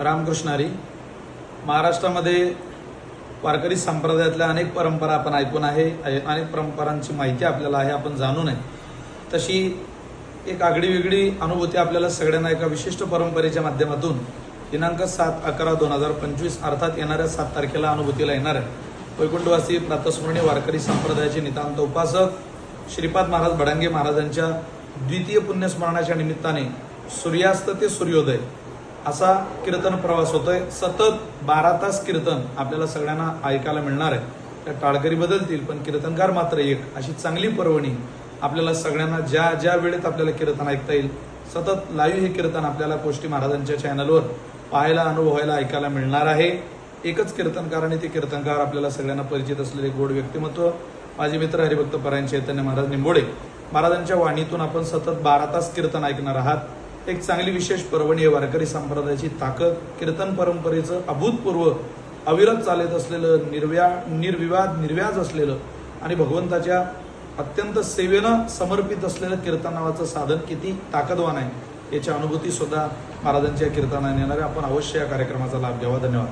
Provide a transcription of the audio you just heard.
रामकृष्ण हरी. महाराष्ट्रामध्ये वारकरी संप्रदायातल्या अनेक परंपरा आपण ऐकून आहे, अनेक परंपरांची माहिती आपल्याला आहे, आपण जाणून आहे. तशी एक आगळी वेगळी अनुभूती आपल्याला सगळ्यांना एका विशिष्ट परंपरेच्या माध्यमातून दिनांक 7/11/2025 अर्थात येणाऱ्या 7 तारखेला अनुभूतीला येणार आहे. वैकुंठवासी प्रातस्मरणी वारकरी संप्रदायाचे नितांत उपासक श्रीपाद महाराज भडांगे महाराजांच्या द्वितीय पुण्यस्मरणाच्या निमित्ताने सूर्यास्त ते सूर्योदय असा कीर्तन प्रवास होतोय. सतत 12 तास कीर्तन आपल्याला सगळ्यांना ऐकायला मिळणार आहे. त्या टाळकरी बदलतील पण कीर्तनकार मात्र एक. अशी चांगली पर्वणी आपल्याला सगळ्यांना ज्या ज्या वेळेत आपल्याला कीर्तन ऐकता येईल, सतत लाईव्ह हे कीर्तन आपल्याला कोष्टी महाराजांच्या चॅनलवर पाहायला, अनुभवायला, ऐकायला मिळणार आहे. एकच कीर्तनकार आणि ते कीर्तनकार आपल्याला सगळ्यांना परिचित असलेले गोड व्यक्तिमत्व माझे मित्र हरिभक्त परायण चैतन्य महाराज निंबोडे महाराजांच्या वाणीतून आपण सतत 12 तास कीर्तन ऐकणार आहात. एक चांगली विशेष पर्वणी आहे. वारकरी संप्रदायाची ताकद, कीर्तन परंपरेचं अभूतपूर्व अविरत चालत असलेलं, निर्व्याज असलेलं आणि भगवंताच्या अत्यंत सेवेनं समर्पित असलेलं कीर्तन नावाचं साधन किती ताकदवान आहे याची अनुभूती सुद्धा महाराजांच्या कीर्तनाने येणार आहे. आपण अवश्य या कार्यक्रमाचा लाभ घ्यावा. धन्यवाद.